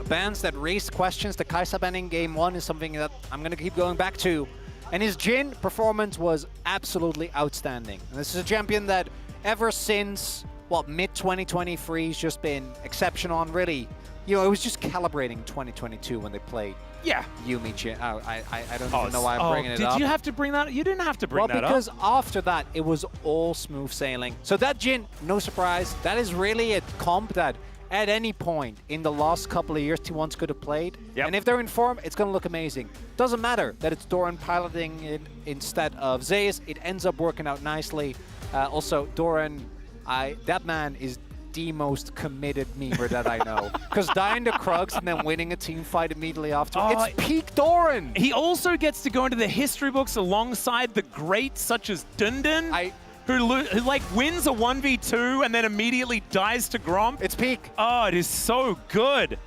bans that raised questions. The Kai'Sa banning game 1 is something that I'm going to keep going back to. And his Jhin performance was absolutely outstanding. And this is a champion that ever since, what, mid-2023 has just been exceptional and really, you know, it was just calibrating 2022 when they played. Yeah. Yumi Jhin. I don't even know why I'm bringing it up. Did you have to bring that? You didn't have to bring that up. Well, because after that, it was all smooth sailing. So that Jhin, no surprise, that is really a comp that at any point in the last couple of years, T1s could have played. Yep. And if they're in form, it's going to look amazing. Doesn't matter that it's Doran piloting it instead of Zeus. It ends up working out nicely. Also, Doran, that man is the most committed memer that I know. Because dying to Krugs and then winning a team fight immediately after, it's peak Doran! He also gets to go into the history books alongside the greats such as Dundun, who like wins a 1v2 and then immediately dies to Gromp. It's peak. Oh, it is so good.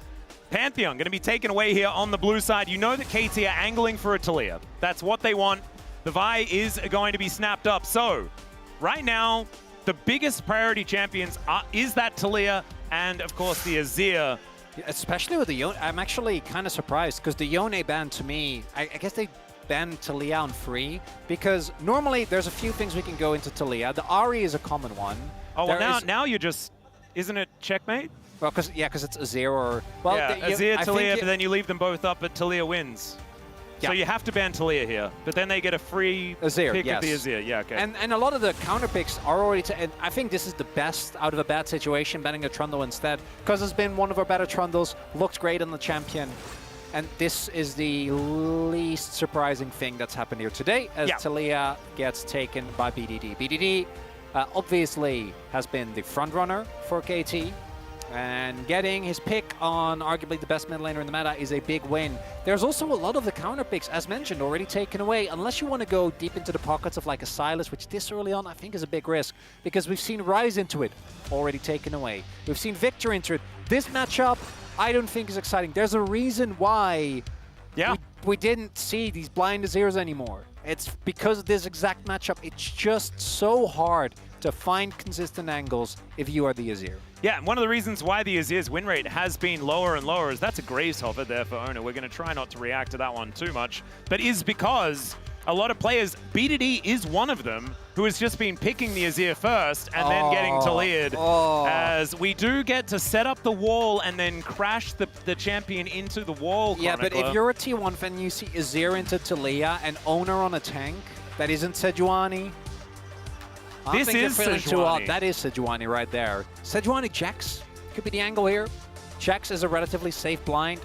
Pantheon going to be taken away here on the blue side. You know that KT are angling for a Taliyah. That's what they want. The Vi is going to be snapped up. So, right now, the biggest priority champions is that Taliyah and, of course, the Azir. Especially with the Yone. I'm actually kind of surprised because the Yone ban, to me, I guess they banned Taliyah on free because normally there's a few things we can go into Taliyah. The Ahri is a common one. Oh, well, now you're just, isn't it checkmate? Well, because it's Azir or... Well, yeah, Azir, Taliyah, but then you leave them both up, but Taliyah wins. Yeah. So you have to ban Taliyah here, but then they get a free Azir, pick of the Azir. Yeah, okay. And a lot of the counter picks are already... and I think this is the best out of a bad situation, banning a Trundle instead, because it's been one of our better Trundles, looked great on the champion. And this is the least surprising thing that's happened here today, as Taliyah gets taken by BDD. BDD obviously has been the front runner for KT, and getting his pick on arguably the best mid laner in the meta is a big win. There's also a lot of the counter picks, as mentioned, already taken away, unless you want to go deep into the pockets of like a Sylas, which this early on I think is a big risk, because we've seen Ryze into it, already taken away. We've seen Victor into it. This matchup, I don't think is exciting. There's a reason why we didn't see these blind Azirs anymore. It's because of this exact matchup. It's just so hard to find consistent angles if you are the Azir. Yeah, and one of the reasons why the Azir's win rate has been lower and lower is that's a Gravehover there for Owner. We're going to try not to react to that one too much, but is because a lot of players, BDD is one of them, who has just been picking the Azir first and then getting Taliyah'd, as we do get to set up the wall and then crash the champion into the wall. Yeah, but if you're a T1 fan, you see Azir into Taliyah and Owner on a tank that isn't Sejuani. This is Sejuani. That is Sejuani right there. Sejuani checks. Could be the angle here. Checks is a relatively safe blind.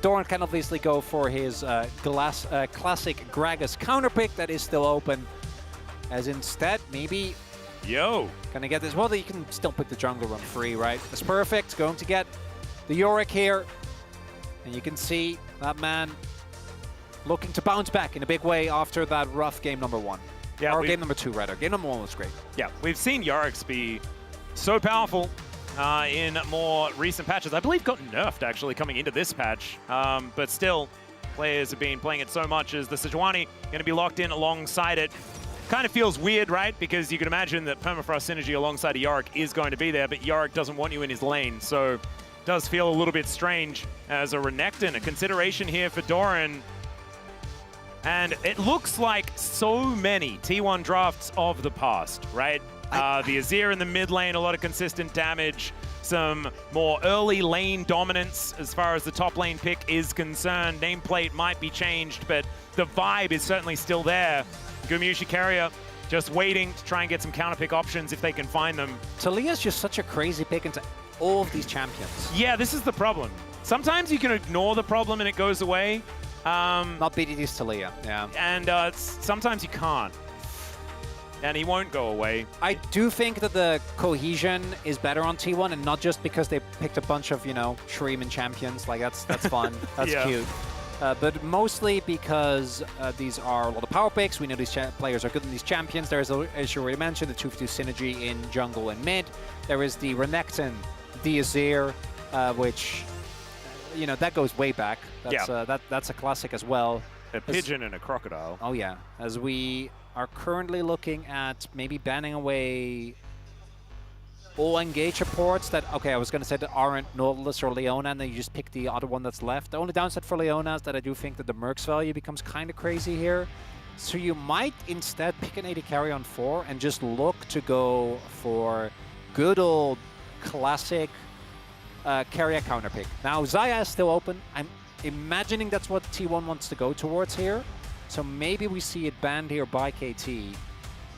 Doran can obviously go for his classic Gragas counter pick that is still open. As instead, maybe... Gonna get this. Well, you can still pick the jungle run free, right? That's perfect. Going to get the Yorick here. And you can see that man looking to bounce back in a big way after that rough game number 1. Yeah, or game number 2, rather. Game number 1 was great. Yeah, we've seen Yorick be so powerful in more recent patches. I believe got nerfed, actually, coming into this patch. But still, players have been playing it so much as the Sejuani going to be locked in alongside it. Kind of feels weird, right? Because you can imagine that Permafrost synergy alongside a Yorick is going to be there, but Yorick doesn't want you in his lane. So it does feel a little bit strange as a Renekton. A consideration here for Doran. And it looks like so many T1 drafts of the past, right? The Azir in the mid lane, a lot of consistent damage, some more early lane dominance as far as the top lane pick is concerned. Nameplate might be changed, but the vibe is certainly still there. Gumushi Carrier just waiting to try and get some counter pick options if they can find them. Taliyah's just such a crazy pick into all of these champions. Yeah, this is the problem. Sometimes you can ignore the problem and it goes away. Not BDD's Taliyah, yeah. And sometimes you can't. And he won't go away. I do think that the cohesion is better on T1, and not just because they picked a bunch of, you know, Shreeman champions. Like, that's fun. That's cute. But mostly because these are a lot of power picks. We know these players are good in these champions. There's, as you already mentioned, the 2v2 synergy in jungle and mid. There is the Renekton, the Azir, which... you know, that goes way back. That's, that's a classic as well. A pigeon and a crocodile. Oh, yeah. As we are currently looking at maybe banning away all engage supports that, okay, I was going to say that aren't Nautilus or Leona, and then you just pick the other one that's left. The only downside for Leona is that I do think that the Mercs value becomes kind of crazy here. So you might instead pick an AD carry on 4 and just look to go for good old classic carrier counter pick. Now, Xayah is still open. I'm imagining that's what T1 wants to go towards here. So maybe we see it banned here by KT.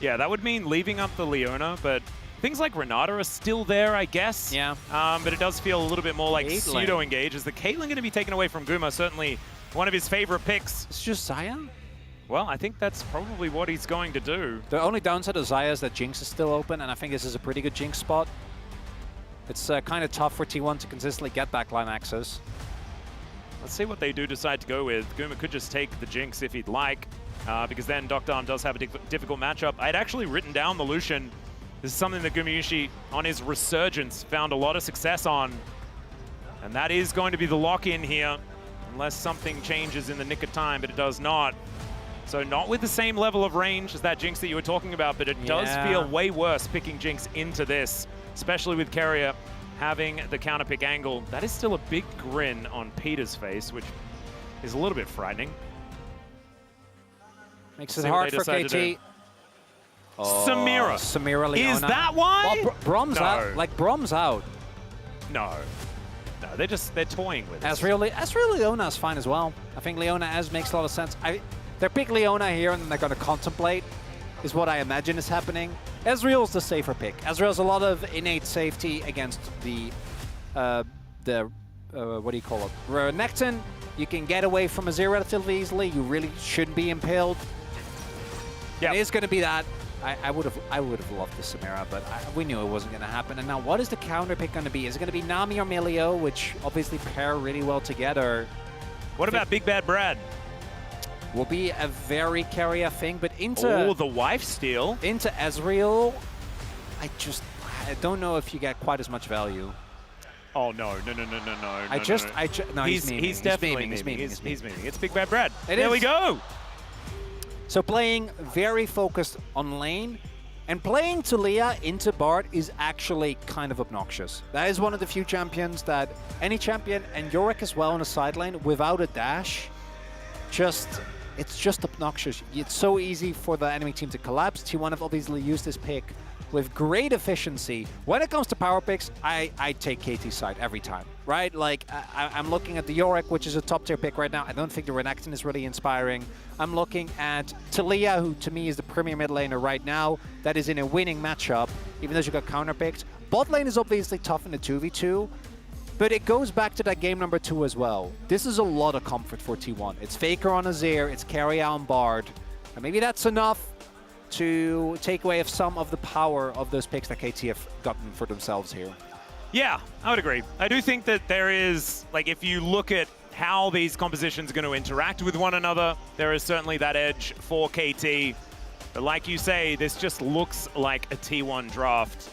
Yeah, that would mean leaving up the Leona, but things like Renata are still there, I guess. Yeah. But it does feel a little bit more like Caitlyn. pseudo-engage. Is the Caitlyn going to be taken away from Guma? Certainly one of his favorite picks. It's just Xayah? Well, I think that's probably what he's going to do. The only downside of Xayah is that Jinx is still open, and I think this is a pretty good Jinx spot. It's kind of tough for T1 to consistently get backline access. Let's see what they do decide to go with. Guma could just take the Jinx if he'd like, because then Dr. does have a difficult matchup. I'd actually written down the Lucian. This is something that Gumayusi, on his resurgence, found a lot of success on. And that is going to be the lock-in here, unless something changes in the nick of time, but it does not. So not with the same level of range as that Jinx that you were talking about, but it does feel way worse picking Jinx into this, especially with Carrier having the counter pick angle. That is still a big grin on Peter's face, which is a little bit frightening. Makes it hard for KT. Oh, Samira Leona. Is that why? Well, Brom's out. Like, Brom's out. No. No, they're toying with it. Ezreal Leona is fine as well. I think Leona Ez makes a lot of sense. They pick Leona here and then they're going to contemplate, is what I imagine is happening. Ezreal's the safer pick. Ezreal's a lot of innate safety against the what do you call it? Renekton. You can get away from Azir relatively easily. You really shouldn't be impaled. Yeah, it's going to be that. I would have loved the Samira, but we knew it wasn't going to happen. And now, what is the counter pick going to be? Is it going to be Nami or Melio, which obviously pair really well together? What about Big Bad Brad? Will be a very carrier thing, but into the wife steal into Ezreal, I don't know if you get quite as much value. Oh no! No! He's definitely memeing. He's memeing. It's Big Bad Brad. There we go. So playing very focused on lane, and playing Talia into Bard is actually kind of obnoxious. That is one of the few champions that any champion, and Yorick as well in a side lane, without a dash, it's just obnoxious. It's so easy for the enemy team to collapse. T1 have obviously used this pick with great efficiency. When it comes to power picks, I take KT's side every time, right? Like, I'm looking at the Yorick, which is a top tier pick right now. I don't think the Renekton is really inspiring. I'm looking at Talia, who to me is the premier mid laner right now, that is in a winning matchup, even though she got counter picked. Bot lane is obviously tough in the 2v2, but it goes back to that game number 2 as well. This is a lot of comfort for T1. It's Faker on Azir, it's Carry on Bard, and maybe that's enough to take away some of the power of those picks that KT have gotten for themselves here. Yeah, I would agree. I do think that there is, like, if you look at how these compositions are going to interact with one another, there is certainly that edge for KT. But like you say, this just looks like a T1 draft.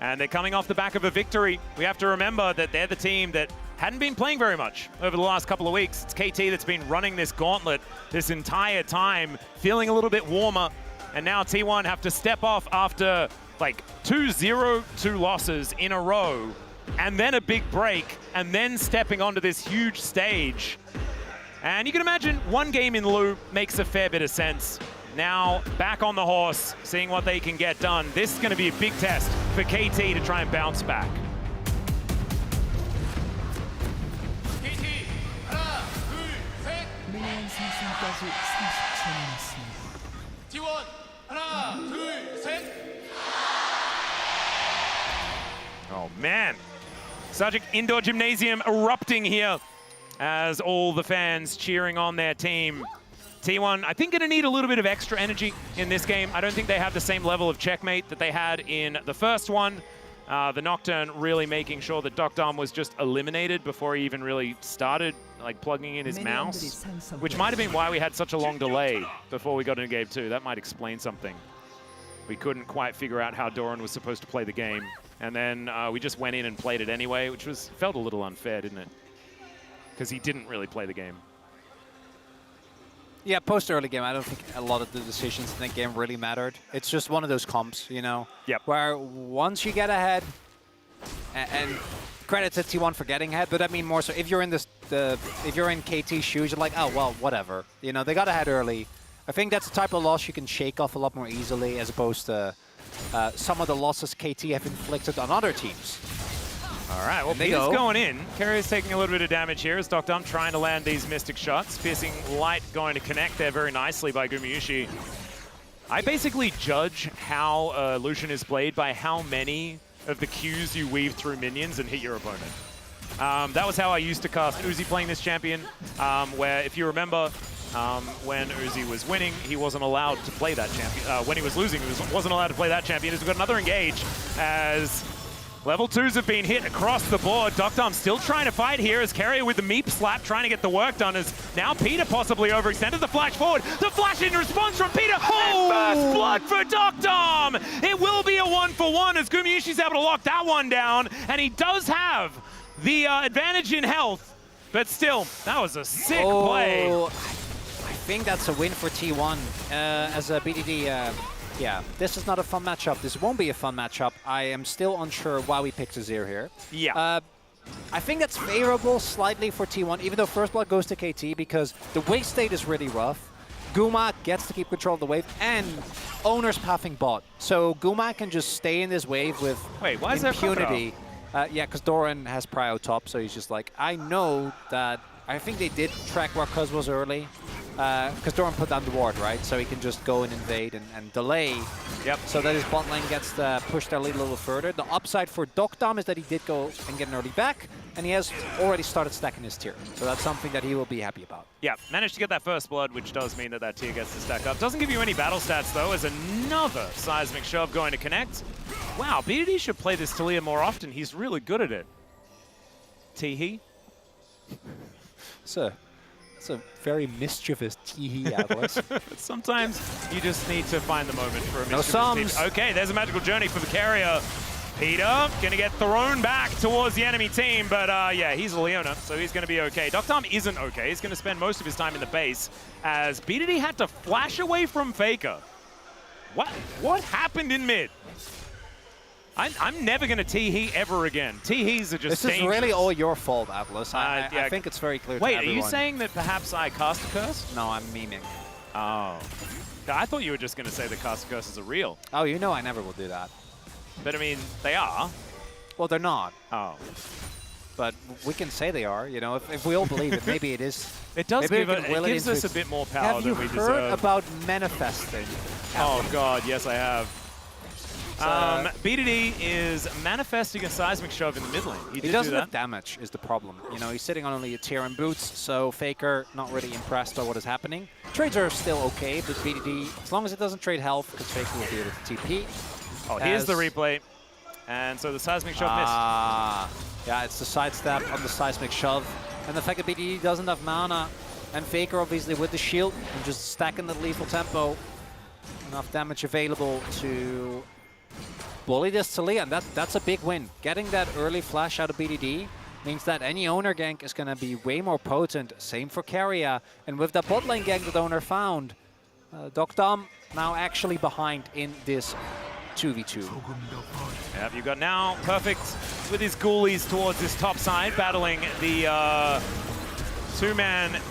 And they're coming off the back of a victory. We have to remember that they're the team that hadn't been playing very much over the last couple of weeks. It's KT that's been running this gauntlet this entire time, feeling a little bit warmer. And now T1 have to step off after like 2-0-2 losses in a row, and then a big break, and then stepping onto this huge stage. And you can imagine one game in lieu makes a fair bit of sense. Now back on the horse, seeing what they can get done. This is going to be a big test for KT to try and bounce back. Oh man, Sajik Indoor Gymnasium erupting here as all the fans cheering on their team. T1, I think, going to need a little bit of extra energy in this game. I don't think they have the same level of checkmate that they had in the first one. The Nocturne really making sure that Dr. was just eliminated before he even really started like plugging in his mouse, which might have been why we had such a long delay before we got into game 2. That might explain something. We couldn't quite figure out how Doran was supposed to play the game. And then we just went in and played it anyway, which felt a little unfair, didn't it? Because he didn't really play the game. Yeah, post-early game, I don't think a lot of the decisions in that game really mattered. It's just one of those comps, you know? Yep. Where once you get ahead, And credit to T1 for getting ahead, but I mean more so if you're in if you're in KT's shoes, you're like, oh well, whatever. You know, they got ahead early. I think that's the type of loss you can shake off a lot more easily as opposed to some of the losses KT have inflicted on other teams. All right, well, Peter's going in. Carrier's taking a little bit of damage here as Dr. trying to land these Mystic shots. Piercing Light going to connect there very nicely by Gumayusi. I basically judge how Lucian is played by how many of the Qs you weave through minions and hit your opponent. That was how I used to cast Uzi playing this champion, where if you remember, when Uzi was winning, he wasn't allowed to play that champion. When he was losing, he wasn't allowed to play that champion. As we've got another engage as level 2s have been hit across the board. Dr. Still trying to fight here as Carrier with the meep slap, trying to get the work done as now Peter possibly overextended the flash forward. The flash in response from Peter. Oh! And first blood for Dr. It will be a 1-for-1 as Gumayushi's able to lock that one down, and he does have the advantage in health, but still, that was a sick play. I think that's a win for T1 as a BDD. Yeah, this is not a fun matchup. This won't be a fun matchup. I am still unsure why we picked Azir here. Yeah. I think that's favorable slightly for T1, even though First Blood goes to KT because the wave state is really rough. Guma gets to keep control of the wave, and Owner's pathing bot. So Guma can just stay in this wave with impunity. Yeah, because Doran has prio top, so he's just like, I know that... I think they did track where Cuz was early, because Doran put down the ward, right? So he can just go and invade and delay. Yep. So that his bot lane gets to push their lead a little further. The upside for Dr. is that he did go and get an early back, and he has already started stacking his tier. So that's something that he will be happy about. Yeah, managed to get that first blood, which does mean that tier gets to stack up. Doesn't give you any battle stats, though, as another seismic shove going to connect. Wow, BDD should play this Talia more often. He's really good at it. Teehee? It's a very mischievous Teehee, Atlas. Sometimes you just need to find the moment for a mischievous Teehee. Okay, there's a magical journey for the carrier. Peter gonna get thrown back towards the enemy team, but yeah, he's a Leona, so he's gonna be okay. Dr. isn't okay. He's gonna spend most of his time in the base as BDD had to flash away from Faker. What happened in mid? I'm never going to Teehee ever again. Teehees are just dangerous. This is really all your fault, Atlas. I think it's very clear to everyone. Wait, are you saying that perhaps I cast a curse? No, I'm memeing. Oh. I thought you were just going to say that cast a curses are real. Oh, you know I never will do that. But I mean, they are. Well, they're not. Oh. But we can say they are. You know, if we all believe it, maybe it is. It does give us a bit more power than we deserve. Have you heard about manifesting? Oh, God, yes, I have. BDD is manifesting a seismic shove in the mid lane. He doesn't have damage is the problem. You know, he's sitting on only a tier and boots, so Faker not really impressed by what is happening. Trades are still okay, but BDD, as long as it doesn't trade health, because Faker will be able to TP. Oh, here's the replay. And so the seismic shove missed. Yeah, it's the sidestep on the seismic shove. And the fact that BDD doesn't have mana, and Faker obviously with the shield, and just stacking the lethal tempo. Enough damage available to bully this Talia, and that's a big win. Getting that early flash out of BDD means that any Owner gank is going to be way more potent. Same for Carrier. And with that bot lane gank that Owner found, Dr. now actually behind in this 2v2. Yep, you've got now Perfect with his ghoulies towards this top side, battling the two-man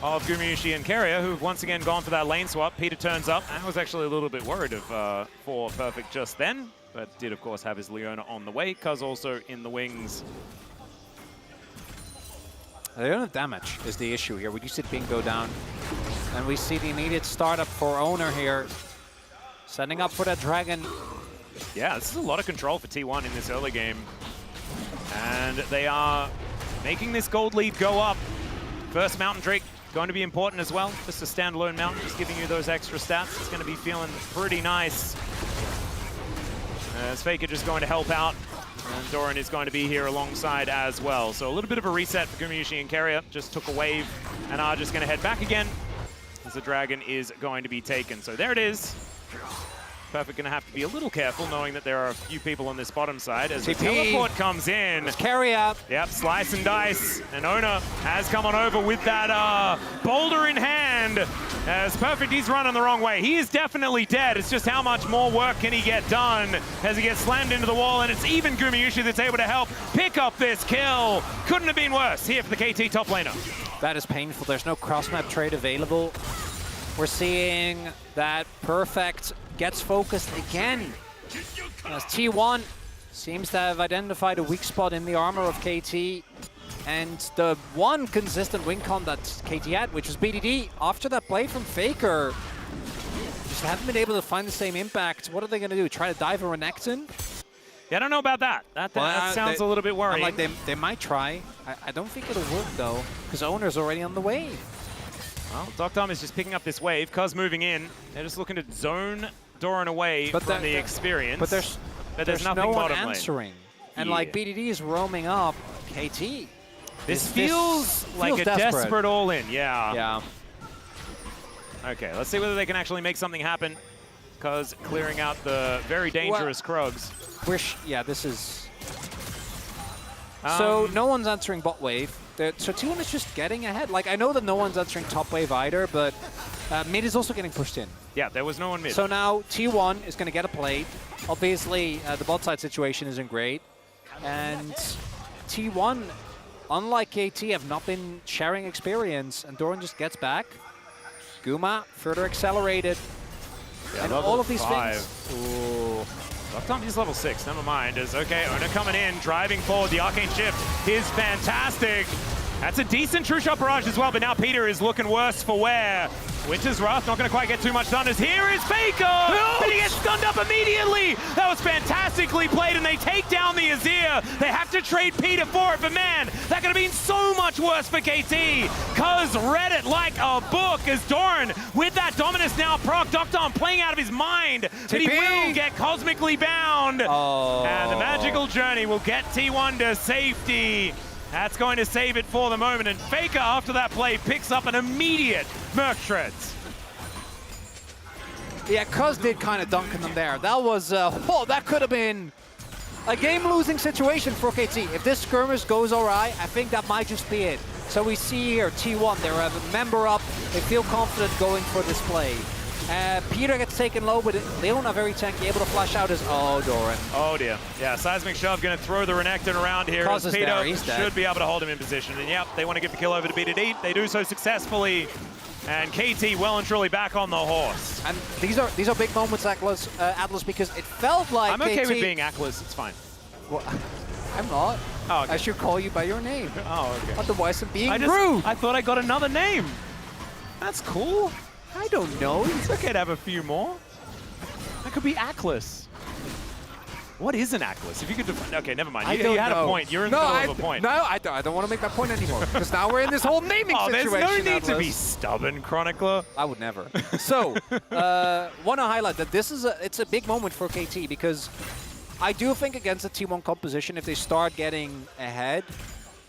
of Gumayusi and Carrier, who've once again gone for that lane swap. Peter turns up. I was actually a little bit worried for Perfect just then, but did, of course, have his Leona on the way. Cuz also in the wings. They don't have damage is the issue here. We do see Ping go down, and we see the immediate startup for Owner here. Setting up for that dragon. Yeah, this is a lot of control for T1 in this early game. And they are making this gold lead go up. First Mountain Drake going to be important as well. Just a standalone mountain, just giving you those extra stats. It's going to be feeling pretty nice. As Faker just going to help out. And Doran is going to be here alongside as well. So a little bit of a reset for Gumayusi and Carrier. Just took a wave and are just going to head back again as the dragon is going to be taken. So there it is. Perfect going to have to be a little careful, knowing that there are a few people on this bottom side as the TP. teleport comes in. Let's carry up. Yep, slice and dice. And Ona has come on over with that boulder in hand. As Perfect, he's running the wrong way. He is definitely dead. It's just how much more work can he get done as he gets slammed into the wall, and it's even Gumayushi that's able to help pick up this kill. Couldn't have been worse here for the KT top laner. That is painful. There's no cross-map trade available. We're seeing that Perfect gets focused again. As T1 seems to have identified a weak spot in the armor of KT. And the one consistent win con that KT had, which was BDD, after that play from Faker, just haven't been able to find the same impact. What are they going to do? Try to dive a Renekton? Yeah, I don't know about that. That sounds a little bit worrying. I'm like, they might try. I don't think it'll work, though, because Owner's already on the way. Well, Doctom is just picking up this wave. Cuz moving in. They're just looking to zone Doran away from the experience. But there's nothing no one bottom answering. lane. And like BDD is roaming up KT. This feels like a desperate all-in. Yeah. Yeah. Okay, let's see whether they can actually make something happen. Cuz clearing out the very dangerous Krugs. Yeah, this is... So no one's answering bot wave. So T1 is just getting ahead. Like, I know that no one's answering top wave either, but mid is also getting pushed in. Yeah, there was no one mid. So now T1 is going to get a plate. Obviously, the bot side situation isn't great. And T1, unlike KT, have not been sharing experience. And Doran just gets back. Guma further accelerated. Yeah, and all of these things. Ooh. Doctom is level 6, never mind. As okay, Ona coming in, driving forward. The Arcane Shift is fantastic. That's a decent True Shot barrage as well, but now Peter is looking worse for wear. Winter's Wrath not going to quite get too much done as here is Faker! And he gets stunned up immediately! That was fantastically played, and they take down the Azir. They have to trade Peter for it, but man, that could have been so much worse for KT. Cuz read it like a book as Doran, with that Dominus now proc, Doctom playing out of his mind, but he will get cosmically bound. Oh. And the magical journey will get T1 to safety. That's going to save it for the moment, and Faker, after that play, picks up an immediate Merc Shreds. Yeah, Cuz did kind of dunk in them there. That was, that could have been a game-losing situation for KT. If this skirmish goes all right, I think that might just be it. So we see here T1, they're a member up, they feel confident going for this play. Peter gets taken low, but Leona very tanky, able to flash out his... Oh, Doran. Oh, dear. Yeah, Seismic Shove going to throw the Renekton around here. Cuz is Peter there, he's dead. should be able to hold him in position. And yep, they want to get the kill over to BDD. They do so successfully. And KT well and truly back on the horse. And these are big moments, Atlas, because it felt like I'm okay KT... with being Atlas, it's fine. Well, I'm not. Oh, okay. I should call you by your name. Oh, okay. Otherwise I'm being rude. I thought I got another name. That's cool. I don't know. It's okay to have a few more. That could be Atlas. What is an Atlas? If you could define... Okay, never mind. You had a point. You're in the middle of a point. No, I don't want to make my point anymore. Because now we're in this whole naming situation. There's no need to be Atlas. stubborn, Chronicler. I would never. So, want to highlight that it's a big moment for KT because I do think against the T1 composition, if they start getting ahead,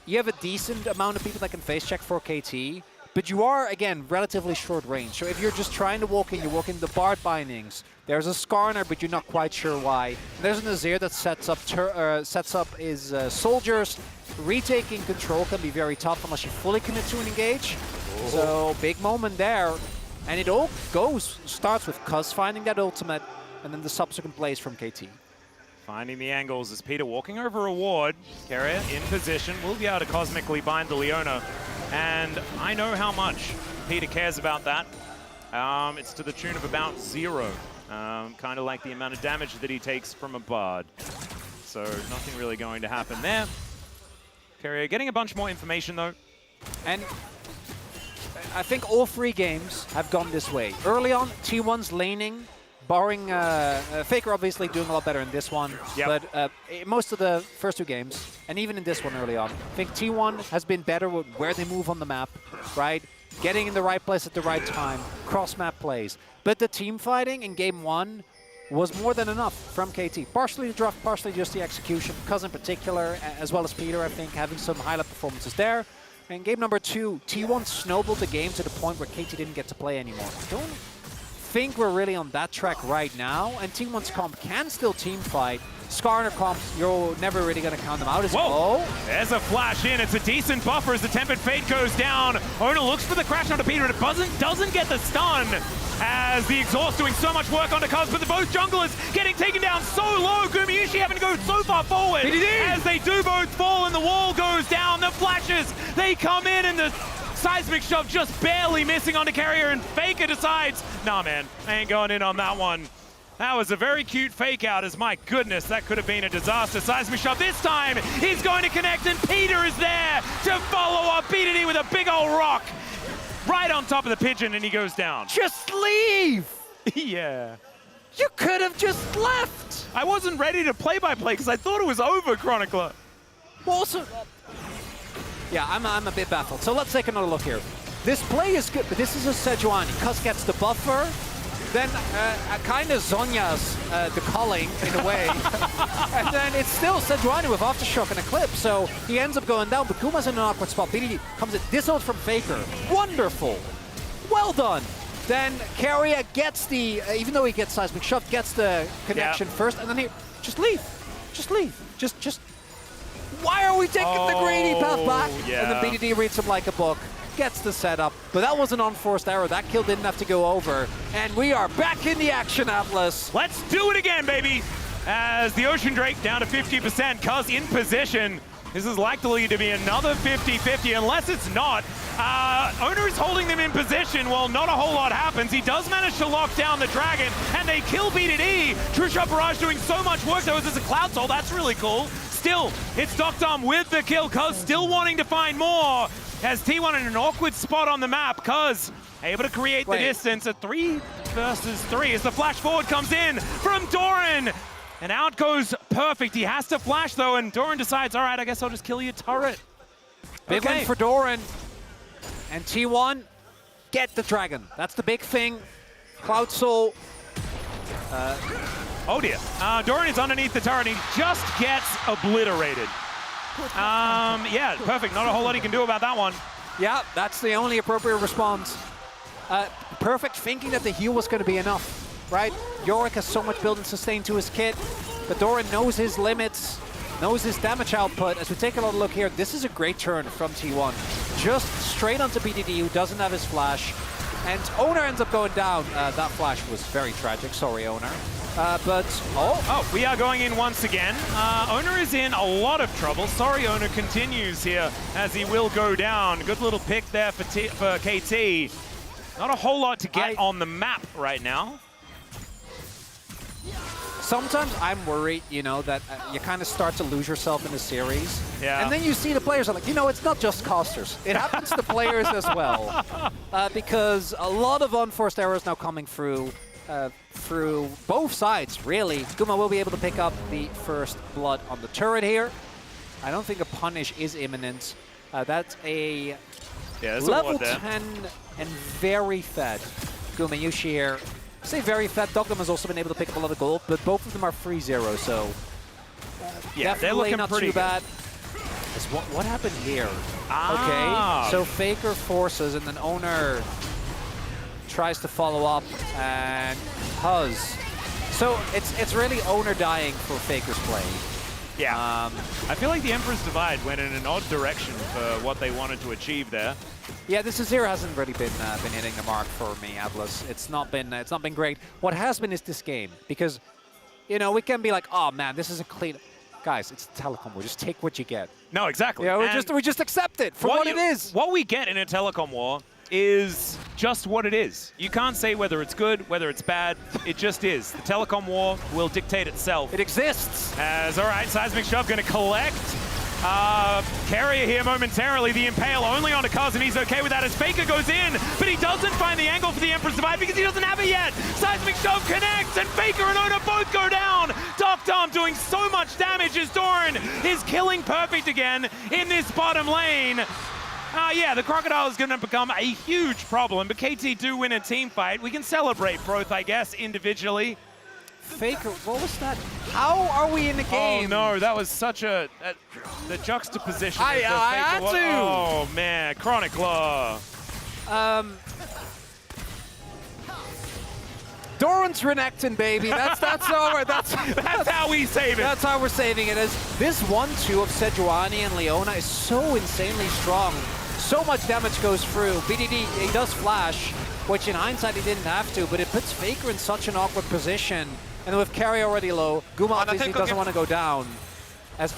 you have a decent amount of people that can face check for KT. But you are, again, relatively short range. So if you're just trying to walk in, you walk in the Bard bindings. There's a Skarner, but you're not quite sure why. There's an Azir that sets up his soldiers. Retaking control can be very tough unless you fully commit to an engage. Oh. So big moment there. And it all starts with Cuz finding that ultimate, and then the subsequent plays from KT. Finding the angles as Peter walking over a ward. Carrier in position. Will be able to cosmically bind the Leona. And I know how much Peter cares about that. It's to the tune of about 0. Kind of like the amount of damage that he takes from a Bard. So nothing really going to happen there. Carrier getting a bunch more information though. And I think all 3 games have gone this way. Early on, T1's laning, barring Faker obviously doing a lot better in this one. Yep. But most of the first 2 games, and even in this one early on, I think T1 has been better with where they move on the map, right? Getting in the right place at the right time, cross-map plays. But the team fighting in game 1 was more than enough from KT. Partially the draft, partially just the execution. Cuz in particular, as well as Peter, I think, having some highlight performances there. And game number 2, T1 snowballed the game to the point where KT didn't get to play anymore. I don't think we're really on that track right now, and T1's comp can still team fight. Skarner comps, you're never really going to count them out as well. Whoa! There's a flash in. It's a decent buffer as the Tempered Fate goes down. Ona looks for the crash onto Peter, and it doesn't get the stun as the exhaust doing so much work onto Cuz, but the both junglers getting taken down so low. Gumayushi having to go so far forward as they do both fall, and the wall goes down. The flashes, they come in, and the seismic shove just barely missing onto Carrier, and Faker decides, nah, man, I ain't going in on that one. That was a very cute fake out, as my goodness, that could have been a disaster. Seismic shove this time, he's going to connect, and Peter is there to follow up BDD with a big old rock right on top of the pigeon, and he goes down. Just leave! Yeah. You could have just left! I wasn't ready to play-by-play because I thought it was over, Chronicler. Well, also, yeah, I'm a bit baffled. So let's take another look here. This play is good, but this is a Sejuani. Cuz gets the buffer, then kind of Zonya's the culling in a way. And then it's still Sejuani with Aftershock and Eclipse, so he ends up going down, but Kuma's in an awkward spot. BDD comes in, this ult from Faker. Wonderful. Well done. Then Carrier gets the, even though he gets Seismic Shove, gets the connection first, and then he, just leave. Just leave. Just, why are we taking the greedy path back? Yeah. And then BDD reads him like a book. Gets the setup, but that was an unforced error. That kill didn't have to go over, and we are back in the action, Atlas. Let's do it again, baby! As the Ocean Drake down to 50%, Cuz in position. This is likely to be another 50-50, unless it's not. Owner is holding them in position. Well, not a whole lot happens. He does manage to lock down the Dragon, and they kill BDD. True Shot Barrage doing so much work, though, as it's a Cloud Soul. That's really cool. Still, it's Doctom with the kill. Cuz still wanting to find more. Has T1 in an awkward spot on the map. Cuz able to create the distance. A 3 versus 3 as the flash forward comes in from Doran. And out goes Perfect. He has to flash though, and Doran decides, all right, I guess I'll just kill your turret. Big win for Doran. And T1 get the Dragon. That's the big thing. Cloud Soul. Oh dear. Doran is underneath the turret and he just gets obliterated. Yeah, Perfect. Not a whole lot he can do about that one. Yeah, that's the only appropriate response. Perfect thinking that the heal was going to be enough, right? Yorick has so much build and sustain to his kit, but Doran knows his limits, knows his damage output. As we take a little look here, this is a great turn from T1. Just straight onto BDD, who doesn't have his flash. And Owner ends up going down. That flash was very tragic. Sorry, Owner. Oh, we are going in once again. Owner is in a lot of trouble. Sorry, Owner continues here as he will go down. Good little pick there for KT. Not a whole lot to get on the map right now. Sometimes I'm worried, you know, that you kind of start to lose yourself in the series. Yeah. And then you see the players are like, you know, it's not just casters. It happens to players as well. Because a lot of unforced errors now coming through both sides, really. Guma will be able to pick up the first blood on the turret here. I don't think a punish is imminent. That's a level 10 and very fed Gumayushi here. I say very fed. Dogdom has also been able to pick up a lot of gold, but both of them are 3-0, so yeah, they're looking not pretty too bad. What happened here? Okay, so Faker forces, and then Owner tries to follow up, and Huz. So it's really Owner dying for Faker's play. Yeah. I feel like the Emperor's Divide went in an odd direction for what they wanted to achieve there. Yeah, this Azir hasn't really been hitting the mark for me, Atlas. It's not been great. What has been is this game, because you know we can be like, oh man, this is a clean. Guys, it's a telecom war. Just take what you get. No, exactly. Yeah, we just accept it for what it is. What we get in a telecom war is just what it is. You can't say whether it's good, whether it's bad. It just is. The telecom war will dictate itself. It exists. As, all right, Seismic Shove going to collect. Carrier here momentarily. The Impale only onto Cuz, and he's okay with that as Faker goes in, but he doesn't find the angle for the Emperor's Divide because he doesn't have it yet. Seismic Shove connects, and Faker and Owner both go down. Doctom doing so much damage as Doran is killing Perfect again in this bottom lane. Yeah, the Crocodile is going to become a huge problem, but KT do win a team fight. We can celebrate both, I guess, individually. Faker, what was that? How are we in the game? Oh no, that was such a the juxtaposition. I had to. Oh man, Chronicler. Doran's Renekton, baby. That's how we save it. That's how we're saving it. As this 1-2 of Sejuani and Leona is so insanely strong. So much damage goes through. BDD, he does flash, which in hindsight he didn't have to, but it puts Faker in such an awkward position. And with carry already low, Guma obviously doesn't want to go down. As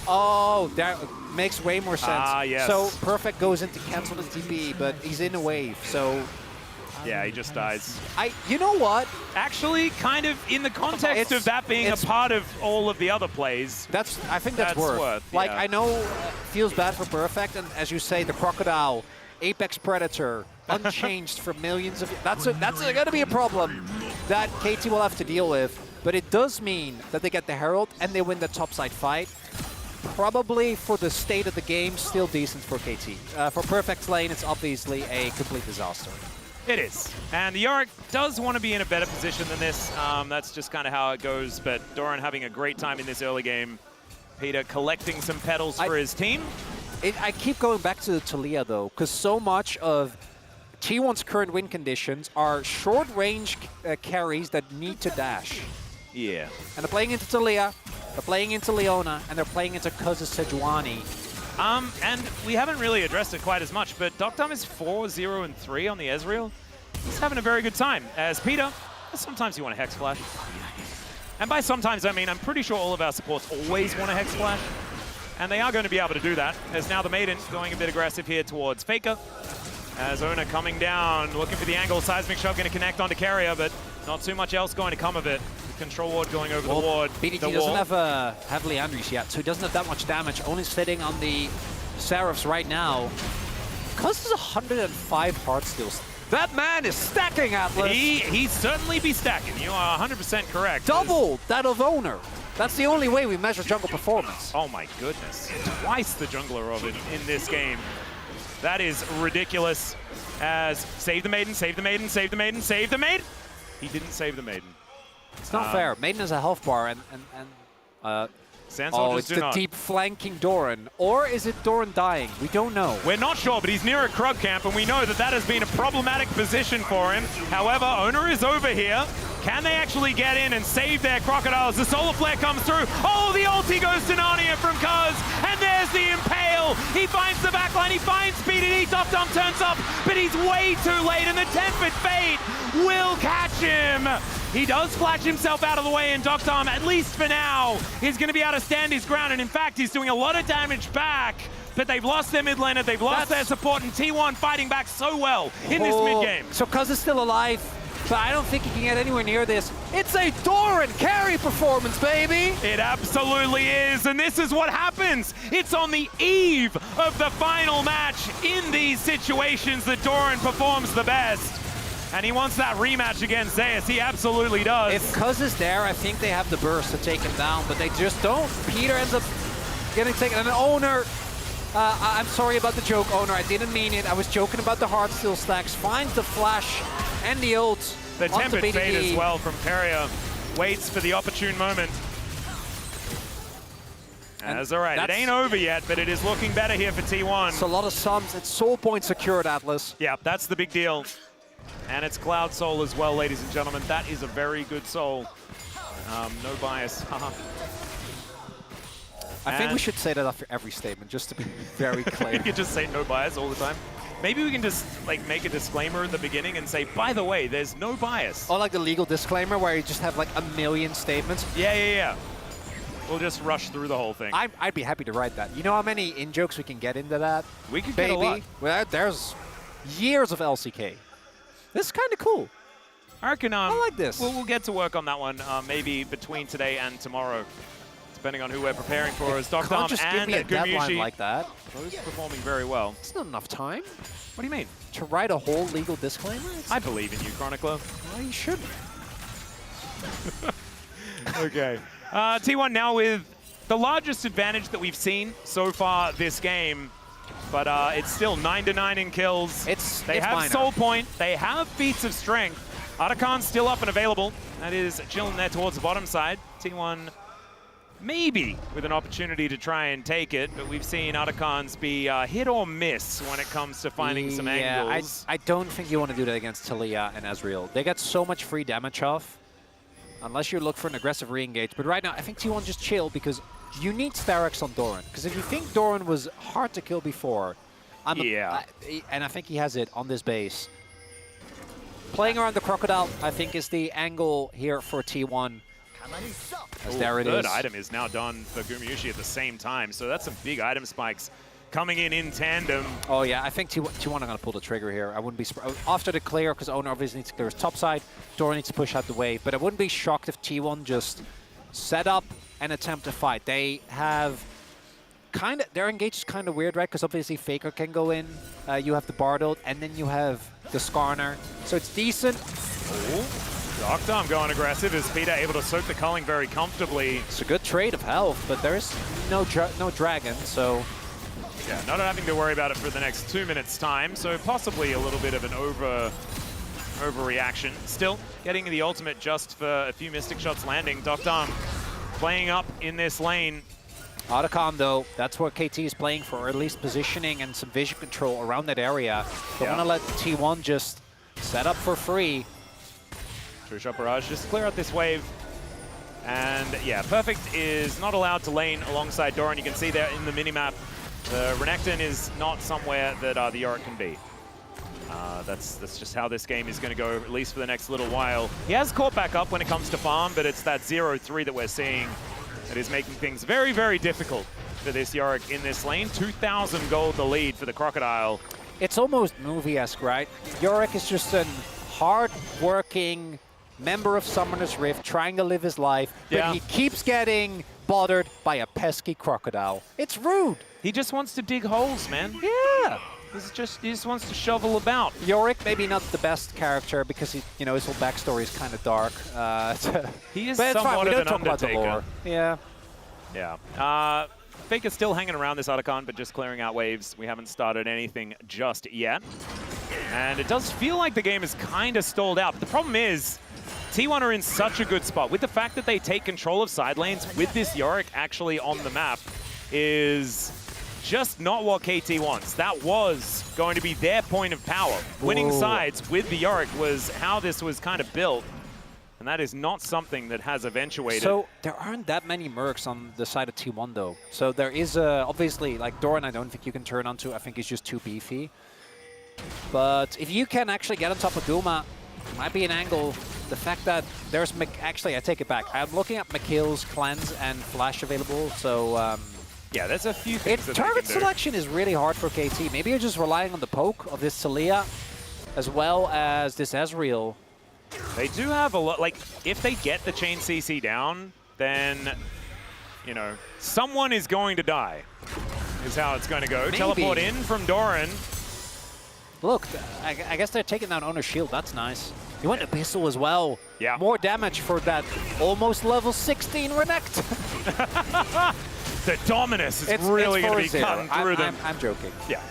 that makes way more sense. Yes. So Perfect goes in to cancel the TP, but he's in a wave, so. Yeah, he just dies. You know what? Actually, kind of in the context of that being a part of all of the other plays. I think that's worth. Like, yeah. I know it feels bad for Perfect, and as you say, the Crocodile, Apex Predator, unchanged for millions of years. That's going to be a problem that KT will have to deal with. But it does mean that they get the Herald and they win the topside fight. Probably for the state of the game, still decent for KT. For Perfect's lane, it's obviously a complete disaster. It is. And the Yorick does want to be in a better position than this. That's just kind of how it goes. But Doran having a great time in this early game. Peter collecting some petals for his team. I keep going back to the Taliyah, though, because so much of T1's current win conditions are short-range carries that need to dash. Yeah. And they're playing into Taliyah, they're playing into Leona, and they're playing into Kuz's Sejuani. And we haven't really addressed it quite as much, but Doctum is 4-0-3 on the Ezreal. He's having a very good time. As Peter, sometimes you want a Hex Flash. And by sometimes, I mean, I'm pretty sure all of our supports always want a Hex Flash. And they are going to be able to do that. As now the Maiden going a bit aggressive here towards Faker. As Ona coming down, looking for the angle. Seismic Shot going to connect onto Carrier, but not too much else going to come of it. Control ward going over the ward. BDT doesn't have Leandris yet, so he doesn't have that much damage. Only sitting on the Seraphs right now. Cuz is 105 heart steals. That man is stacking, Atlas. He certainly be stacking. You are 100% correct. Double that of Owner. That's the only way we measure jungle performance. Oh my goodness. Twice the jungler of it in this game. That is ridiculous. As save the Maiden, save the Maiden, save the Maiden, save the Maiden. He didn't save the Maiden. It's not fair. Maiden has a health bar and Sand it's the deep flanking Doran. Or is it Doran dying? We don't know. We're not sure, but he's near a Krug camp, and we know that that has been a problematic position for him. However, Owner is over here. Can they actually get in and save their Crocodiles? The Solar Flare comes through. Oh, the ulti goes to Narnia from Kuz. And there's the Impale. He finds the backline. He finds BDD. Doctum turns up, but he's way too late. And the 10-foot Fate will catch him. He does flash himself out of the way, and Doctum, at least for now, is going to be able to stand his ground. And in fact, he's doing a lot of damage back. But they've lost their mid laner, they've lost their support, and T1 fighting back so well in this mid game. So Kuz is still alive, but I don't think he can get anywhere near this. It's a Doran carry performance, baby! It absolutely is, and this is what happens. It's on the eve of the final match. In these situations that Doran performs the best. And he wants that rematch against Zeus. He absolutely does. If Kuz is there, I think they have the burst to take him down, but they just don't. Peter ends up getting taken. And Owner, I'm sorry about the joke, Owner. I didn't mean it. I was joking about the hard steel stacks. Finds the flash and the ult. The tempered fade as well from Carrier. Waits for the opportune moment. That's all right. It ain't over yet, but it is looking better here for T1. It's a lot of sums. It's soul point secured, Atlas. Yeah, that's the big deal. And it's Cloud Soul as well, ladies and gentlemen. That is a very good soul. No bias. I think we should say that after every statement, just to be very clear. You could just say no bias all the time. Maybe we can just like make a disclaimer at the beginning and say, by the way, there's no bias. Or like the legal disclaimer where you just have like a million statements. Yeah. We'll just rush through the whole thing. I'd be happy to write that. You know how many in-jokes we can get into that? We could get a lot. Well, there's years of LCK. This is kind of cool. I reckon I like this. We'll get to work on that one maybe between today and tomorrow, depending on who we're preparing for. As Doctum and just give me a deadline like that. Both performing very well. It's not enough time. What do you mean? To write a whole legal disclaimer? I believe in you, Chronicler. Well, you should. Okay. T1 now with the largest advantage that we've seen so far this game. But it's still 9-9 in kills. They have minor. Soul Point. They have Feats of Strength. Atakan's still up and available. That is chilling there towards the bottom side. T1 maybe with an opportunity to try and take it, but we've seen Atakan's be hit or miss when it comes to finding some angles. I don't think you want to do that against Taliyah and Ezreal. They get so much free damage off unless you look for an aggressive re-engage. But right now, I think T1 just chill because you need Starex on Doran. Because if you think Doran was hard to kill before, and I think he has it on this base. Playing around the Crocodile, I think, is the angle here for T1. As there it is. Third item is now done for Gumayusi at the same time, so that's some big item spikes coming in tandem. Oh yeah, I think T1 are going to pull the trigger here. I wouldn't be surprised. After the clear, because Owner obviously needs to clear his top side, Doran needs to push out the wave, but I wouldn't be shocked if T1 just set up and attempt to fight. They have their engage is kind of weird, right? Because obviously Faker can go in, you have the Bardold, and then you have the Skarner. So it's decent. Doctom going aggressive. Is Peter able to soak the culling very comfortably? It's a good trade of health, but there's no dragon, so... Yeah, not having to worry about it for the next 2 minutes time, so possibly a little bit of an overreaction. Still, getting the ultimate just for a few Mystic shots landing. Doctom playing up in this lane. Otacon, though, that's what KT is playing for, or at least positioning and some vision control around that area. Don't want to let T1 just set up for free. True Shot Barrage, just clear out this wave. And yeah, Perfect is not allowed to lane alongside Doran. You can see there in the minimap, the Renekton is not somewhere that the Yorick can be. That's just how this game is going to go, at least for the next little while. He has caught back up when it comes to farm, but it's that 0-3 that we're seeing that is making things very, very difficult for this Yorick in this lane. 2,000 gold the lead for the Crocodile. It's almost movie-esque, right? Yorick is just a hard-working member of Summoner's Rift trying to live his life, but he keeps getting bothered by a pesky crocodile. It's rude. He just wants to dig holes, man. Yeah. He just wants to shovel about. Yorick, maybe not the best character because he, his whole backstory is kind of dark. He is but it's fine. somewhat We of don't an talk about the lore. undertaker. Yeah. Faker's still hanging around this Otacon, but just clearing out waves. We haven't started anything just yet. And it does feel like the game is kind of stalled out. But the problem is, T1 are in such a good spot. With the fact that they take control of side lanes with this Yorick actually on the map is just not what KT wants. That was going to be their point of power. Winning sides with the Yorick was how this was kind of built. And that is not something that has eventuated. So there aren't that many mercs on the side of T1 though. So there is obviously, like Doran, I don't think you can turn onto. I think he's just too beefy. But if you can actually get on top of Duma, it might be an angle. The fact that there's actually, I take it back. I'm looking at McKill's cleanse and flash available. So yeah, there's a few things that target selection is really hard for KT. Maybe you're just relying on the poke of this Taliyah as well as this Ezreal. They do have a lot, like, if they get the chain CC down, then, someone is going to die, is how it's going to go. Maybe. Teleport in from Doran. Look, I guess they're taking down Owner's shield. That's nice. He went Abyssal as well. Yeah. More damage for that almost level 16 Renekton. The Dominus is really going to be cutting through them. I'm joking. Yeah.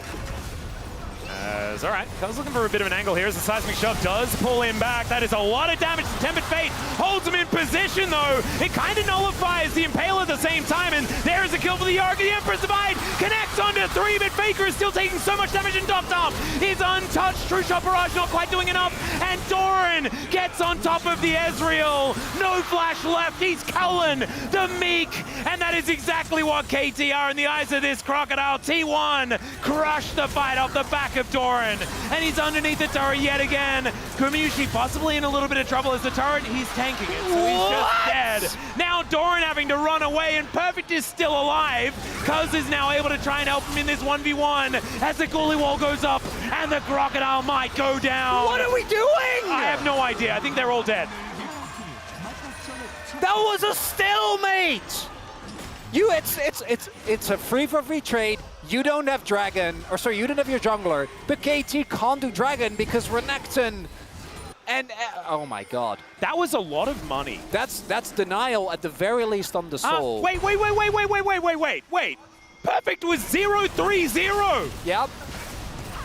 All right, I was looking for a bit of an angle here as the Seismic Shove does pull him back. That is a lot of damage to Tempered Fate. Holds him in position, though. It kind of nullifies the Impale at the same time, and there's a kill for the Yorick. The Emperor's Divide connects onto 3, but Faker is still taking so much damage, and Doctom is untouched. True Shot Barrage not quite doing enough, and Doran gets on top of the Ezreal. No flash left. He's Cullen, the Meek, and that is exactly what KT are in the eyes of this Crocodile. T1 crushed the fight off the back of Doran, and he's underneath the turret yet again. Gumayusi possibly in a little bit of trouble as the turret, he's tanking it, so he's just dead. Now Doran having to run away, and Perfect is still alive. Cuz is now able to try and help him in this 1v1 as the goalie wall goes up, and the Crocodile might go down. What are we doing? I have no idea. I think they're all dead. That was a stalemate! It's a free-for-free trade. You don't have Dragon, or sorry, you don't have your jungler, but KT can't do Dragon because Renekton and oh my god. That was a lot of money. That's denial at the very least on the soul. Wait. Perfect was 0-3-0. Yep.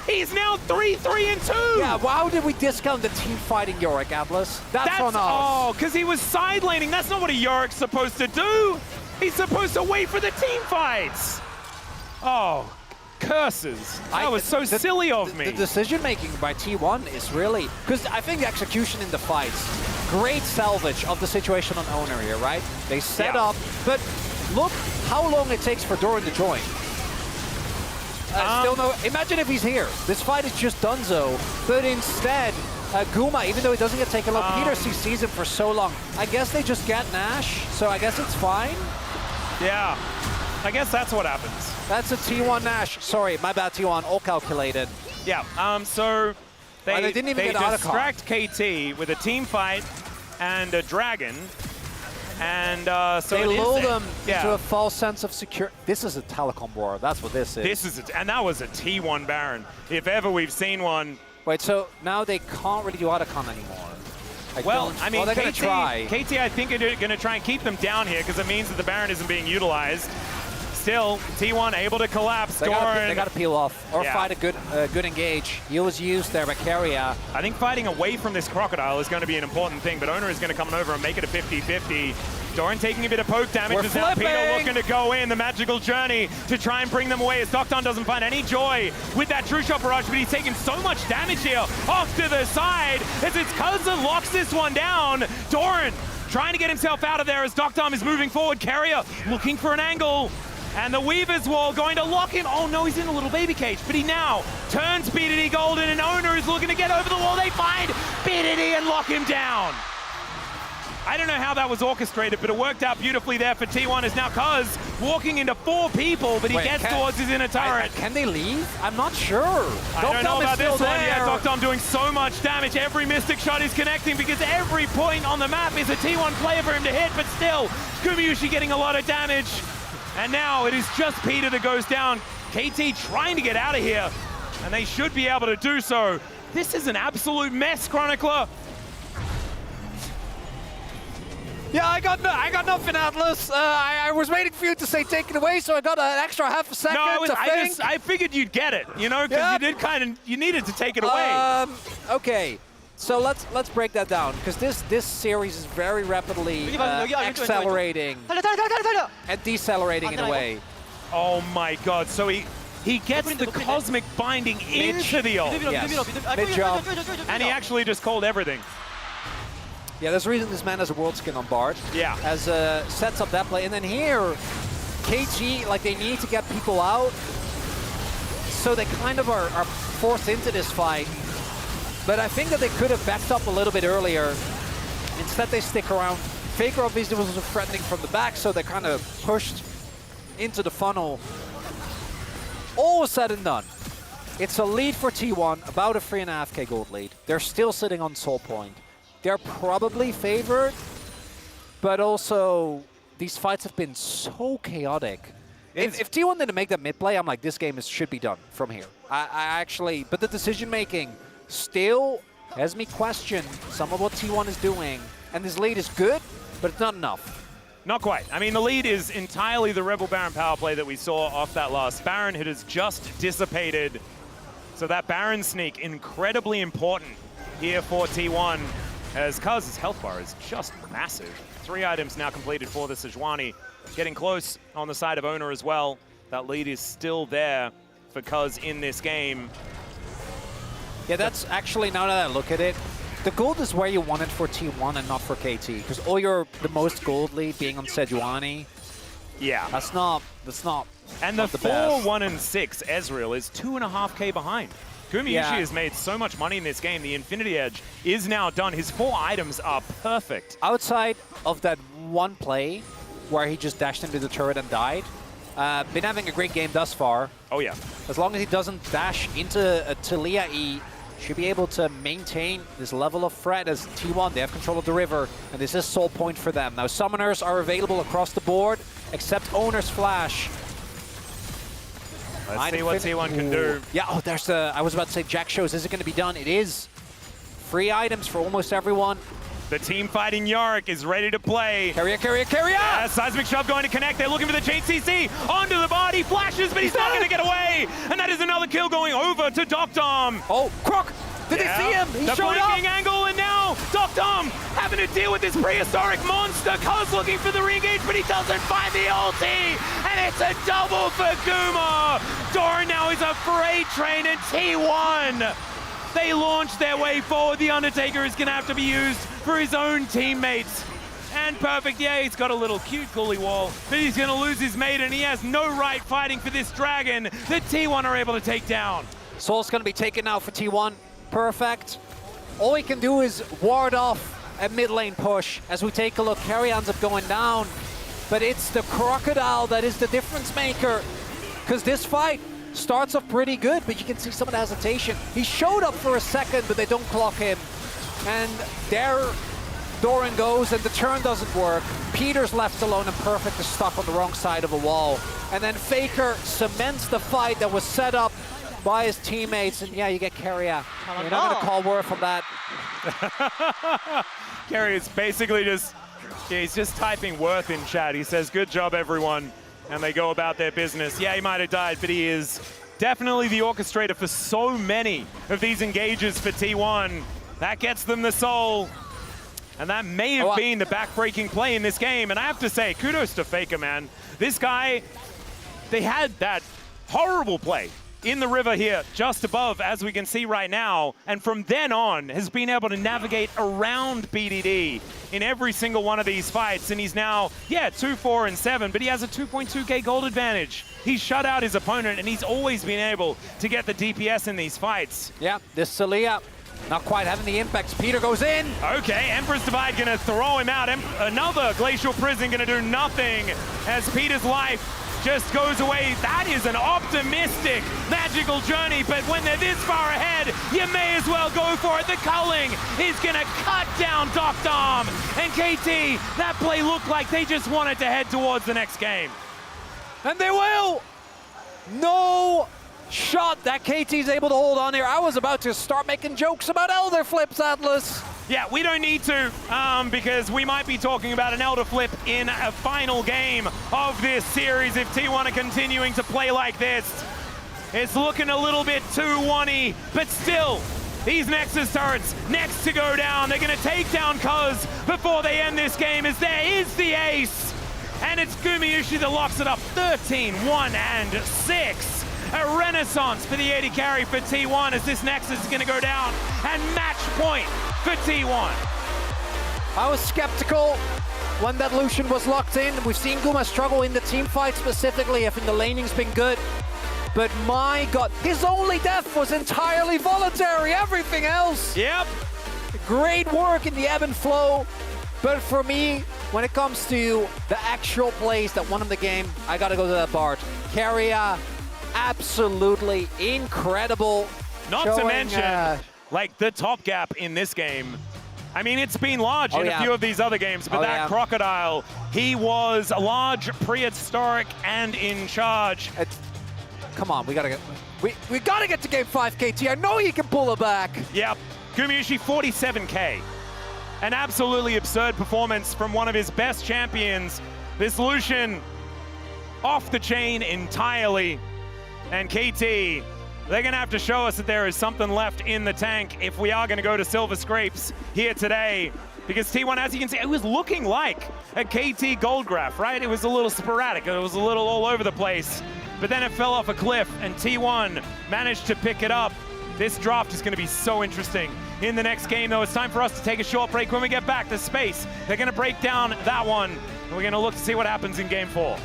He's now 3-3-2. Yeah, how did we discount the team fighting Yorick, Atlas? That's on us. Oh, because he was side laning. That's not what a Yorick's supposed to do. He's supposed to wait for the team fights. Oh, curses. That was so silly of me. The decision-making by T1 is really... Because I think the execution in the fights great salvage of the situation on Owner here, right? They set up, but look how long it takes for Doran to join. Still no. Imagine if he's here. This fight is just donezo, but instead, Guma, even though he doesn't get taken low, Peter sees him for so long. I guess they just get Nash, so I guess it's fine. Yeah, I guess that's what happens. That's a T1 Nash. Sorry, my bad, T1. All calculated. Yeah. So they didn't even get distract KT with a team fight and a dragon. And so they lull them into a false sense of security. This is a telecom war. That's what this is. And that was a T1 Baron, if ever we've seen one. Wait, so now they can't really do Otacon anymore. I mean, they're gonna try. KT, I think, are going to try and keep them down here because it means that the Baron isn't being utilized. Still, T1 able to collapse. They got to peel off or fight a good engage. He was used there by Keria. I think fighting away from this Crocodile is going to be an important thing, but Owner is going to come over and make it a 50-50. Doran taking a bit of poke damage as now Peter looking to go in the magical journey to try and bring them away as Docton doesn't find any joy with that True Shot barrage, but he's taking so much damage here off to the side as it's Kaza locks this one down. Doran trying to get himself out of there as Docton is moving forward. Carrier looking for an angle. And the Weaver's Wall going to lock him. Oh no, he's in a little baby cage, but he now turns BDD Golden, and Owner is looking to get over the wall. They find BDD and lock him down. I don't know how that was orchestrated, but it worked out beautifully there for T1 as now Kuz walking into 4 people, but he gets towards his inner turret. Can they leave? I'm not sure. I don't know about this one. Yeah, Docton doing so much damage. Every Mystic Shot is connecting because every point on the map is a T1 player for him to hit, but still, Gumayusi getting a lot of damage. And now it is just Peter that goes down. KT trying to get out of here, and they should be able to do so. This is an absolute mess, Chronicler. Yeah, I got nothing, Atlas. I was waiting for you to say take it away, so I got an extra half a second to think. I figured you'd get it, you know, because you needed to take it away. Okay. So let's break that down, because this series is very rapidly accelerating and decelerating in a way. Oh my God! So he gets the cosmic binding into the ult. Yes. Mid-jump. And he actually just called everything. Yeah, there's a reason this man has a world skin on Bard. Yeah. As sets up that play, and then here, KG, like they need to get people out, so they kind of are forced into this fight. But I think that they could have backed up a little bit earlier. Instead, they stick around. Faker obviously was threatening from the back, so they kind of pushed into the funnel. All was said and done. It's a lead for T1, about a 3.5k gold lead. They're still sitting on Soul Point. They're probably favored, but also these fights have been so chaotic. If T1 didn't make that mid play, I'm like, this game should be done from here. I actually, but the decision making still has me question some of what T1 is doing. And this lead is good, but it's not enough. Not quite. I mean, the lead is entirely the Rebel Baron power play that we saw off that last Baron. It has just dissipated. So that Baron sneak, incredibly important here for T1, as Kuz's health bar is just massive. 3 items now completed for the Sejuani. Getting close on the side of Owner as well. That lead is still there for Kuz in this game. Yeah, that's actually, now that I look at it, the gold is where you want it for T1 and not for KT, because the most gold lead being on Sejuani. Yeah. That's not And the 4, 1, and 6 Ezreal is 2.5k behind. Gumayusi has made so much money in this game. The Infinity Edge is now done. His 4 items are perfect. Outside of that one play where he just dashed into the turret and died, been having a great game thus far. Oh yeah. As long as he doesn't dash into a Talia E, should be able to maintain this level of threat as T1. They have control of the river, and this is Soul Point for them. Now, summoners are available across the board, except Owner's Flash. Let's see what T1 can do. Yeah, oh, there's the, I was about to say Jack shows, is it going to be done? It is. Free items for almost everyone. The team fighting Yorick is ready to play. Carrier! Yeah, Seismic Shove going to connect. They're looking for the chain CC. Onto the body, flashes, but he's not going to get away. And that is another kill going over to Doctom. Oh, Croc! Did they see him? He showed up! The angle, and now Doctom having to deal with this prehistoric monster. Kuz looking for the re-engage, but he doesn't find the ulti. And it's a double for Guma. Doran now is a freight train, and T1 They launch their way forward. The Undertaker is going to have to be used for his own teammates. And perfect, yeah, he's got a little cute goalie wall, but he's going to lose his mate, and he has no right fighting for this dragon that T1 are able to take down. Soul's going to be taken now for T1. Perfect. All he can do is ward off a mid lane push. As we take a look, Carry ends up going down, but it's the Crocodile that is the difference maker, because this fight starts off pretty good, but you can see some of the hesitation. He showed up for a second, but they don't clock him. And there Doran goes, and the turn doesn't work. Peter's left alone, and Perfect is stuck on the wrong side of a wall. And then Faker cements the fight that was set up by his teammates, and yeah, you get Keria. You're not going to call Worth from that. Keria is basically just, yeah, he's just typing Worth in chat. He says, good job, everyone. And they go about their business. Yeah, he might have died, but he is definitely the orchestrator for so many of these engages for T1. That gets them the soul. And that may have been the back-breaking play in this game. And I have to say, kudos to Faker, man. This guy, they had that horrible play in the river here, just above, as we can see right now. And from then on, has been able to navigate around BDD in every single one of these fights. And he's now, yeah, 2-4-7, but he has a 2.2k gold advantage. He's shut out his opponent, and he's always been able to get the DPS in these fights. Yeah, this Celia not quite having the impacts. Peter goes in. Okay, Emperor's Divide gonna throw him out. Another Glacial Prison gonna do nothing as Peter's life just goes away. That is an optimistic, magical journey, but when they're this far ahead, you may as well go for it. The culling is gonna cut down Dr. Arm. And KT, that play looked like they just wanted to head towards the next game. And they will! No shot that KT's able to hold on here. I was about to start making jokes about Elder Flips, Atlas. Yeah, we don't need to, because we might be talking about an Elder Flip in a final game of this series if T1 are continuing to play like this. It's looking a little bit too one-y, but still, these Nexus turrets next to go down. They're gonna take down Cuz before they end this game, as there is the ace. And it's Gumayushi that locks it up 13-1-6. A renaissance for the 80 carry for T1 as this Nexus is going to go down, and match point for T1. I was skeptical when that Lucian was locked in. We've seen Guma struggle in the team fight specifically. I think the laning's been good. But my God, his only death was entirely voluntary. Everything else. Yep. Great work in the ebb and flow. But for me, when it comes to the actual plays that won him the game, I got to go to that Bard. Keria, absolutely incredible. Not to mention, like, the top gap in this game. I mean, it's been large in a few of these other games, but that Crocodile, he was large, prehistoric, and in charge. Come on, we gotta get to game 5, KT. I know you can pull it back. Yep, Gumayushi 47k. An absolutely absurd performance from one of his best champions. This Lucian off the chain entirely. And KT, they're gonna have to show us that there is something left in the tank if we are gonna go to Silver Scrapes here today. Because T1, as you can see, it was looking like a KT gold graph, right? It was a little sporadic, it was a little all over the place. But then it fell off a cliff, and T1 managed to pick it up. This draft is gonna be so interesting. In the next game, though, it's time for us to take a short break. When we get back to space, they're gonna break down that one, and we're gonna look to see what happens in game 4.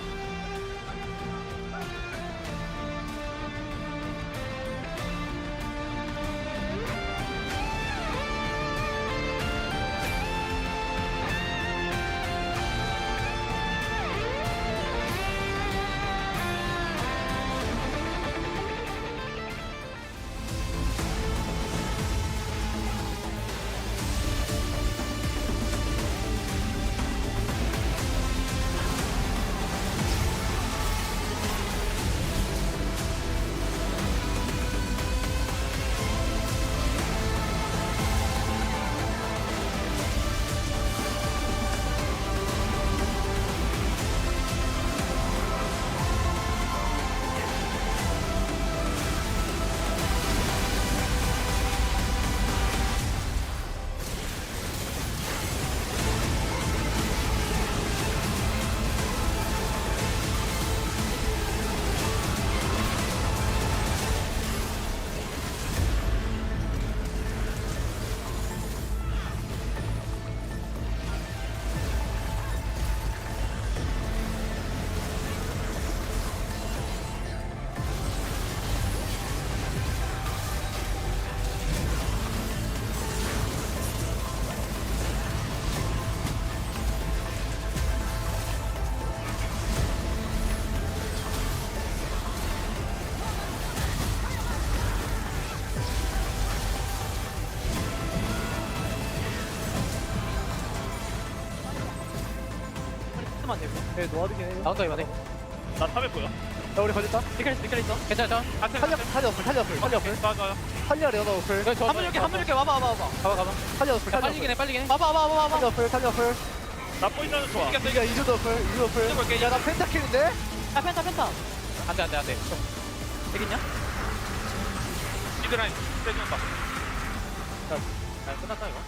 헤드만 되고. 네, 노아드긴 해. 나온다 이번에. 나 탑에 보여. 야, 우리 걸렸다. 니클 있어. 괜찮아. 탈려 어플. 탈려 레어너 어플. 한번 이렇게 와봐. 가봐. 탈려 어플. 빨리 기네. 와봐. 탈려 어플. 나 포인트는 좋아. 이거 이주도 어플. 야, 나 펜타킬인데? 야 펜타. 안돼. 되겠냐? 미드라인 빼준다. 야 끝났다 이거.